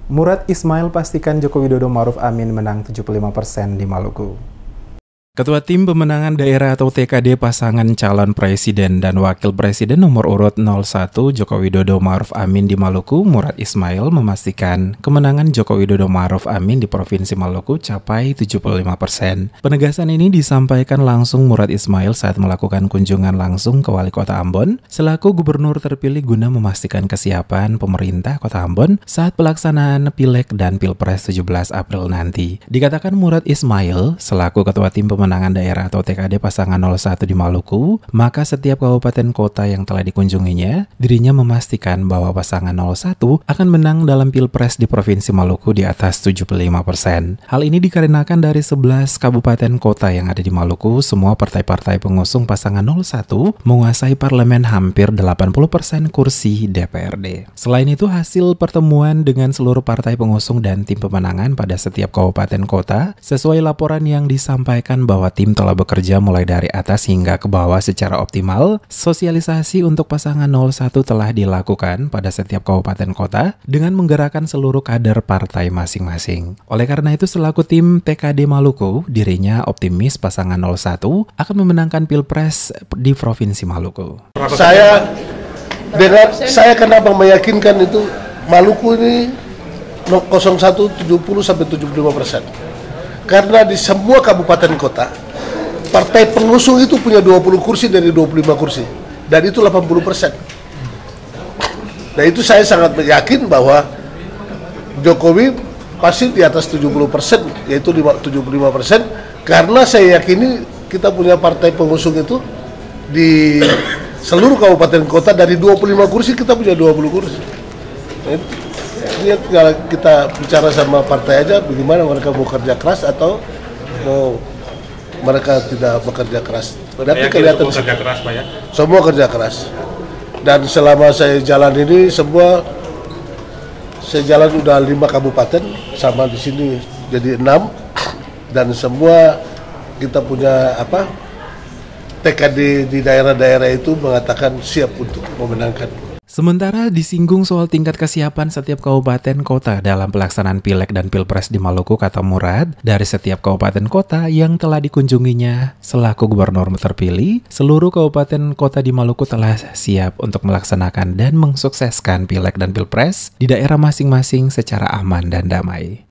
Murad Ismail pastikan Joko Widodo Ma'ruf Amin menang 75% di Maluku. Ketua Tim Pemenangan Daerah atau TKD pasangan calon presiden dan wakil presiden nomor urut 01 Joko Widodo Ma'ruf Amin di Maluku, Murad Ismail memastikan kemenangan Joko Widodo Ma'ruf Amin di Provinsi Maluku capai 75%. Penegasan ini disampaikan langsung Murad Ismail saat melakukan kunjungan langsung ke Wali Kota Ambon selaku gubernur terpilih guna memastikan kesiapan pemerintah Kota Ambon saat pelaksanaan Pileg dan Pilpres 17 April nanti. Dikatakan Murad Ismail selaku Ketua Tim Pemenangan Daerah atau TKD pasangan 01 di Maluku, maka setiap kabupaten kota yang telah dikunjunginya, dirinya memastikan bahwa pasangan 01 akan menang dalam Pilpres di Provinsi Maluku di atas 75%. Hal ini dikarenakan dari 11 kabupaten kota yang ada di Maluku, semua partai-partai pengusung pasangan 01 menguasai parlemen hampir 80% kursi DPRD. Selain itu, hasil pertemuan dengan seluruh partai pengusung dan tim pemenangan pada setiap kabupaten kota, sesuai laporan yang disampaikan bahwa tim telah bekerja mulai dari atas hingga ke bawah secara optimal. Sosialisasi untuk pasangan 01 telah dilakukan pada setiap kabupaten kota dengan menggerakkan seluruh kader partai masing-masing. Oleh karena itu, selaku tim TKD Maluku, dirinya optimis pasangan 01 akan memenangkan Pilpres di Provinsi Maluku. Saya kenapa meyakinkan itu Maluku ini 01 70-75%. Karena di semua kabupaten kota, partai pengusung itu punya 20 kursi dari 25 kursi. Dan itu 80%. Nah itu saya sangat yakin bahwa Jokowi pasti di atas 70%, yaitu 75%. Karena saya yakini kita punya partai pengusung itu di seluruh kabupaten kota dari 25 kursi kita punya 20 kursi. Nah, ini kita bicara sama partai aja bagaimana mereka mau kerja keras atau mau mereka tidak bekerja keras. Tapi kelihatan semua kerja keras, Pak, ya? Semua kerja keras. Dan selama saya jalan ini saya jalan udah 5 kabupaten sama di sini jadi 6 dan semua kita punya TKD di daerah-daerah itu mengatakan siap untuk memenangkan. Sementara disinggung soal tingkat kesiapan setiap kabupaten kota dalam pelaksanaan Pileg dan Pilpres di Maluku, kata Murad, dari setiap kabupaten kota yang telah dikunjunginya selaku gubernur terpilih, seluruh kabupaten kota di Maluku telah siap untuk melaksanakan dan mensukseskan Pileg dan Pilpres di daerah masing-masing secara aman dan damai.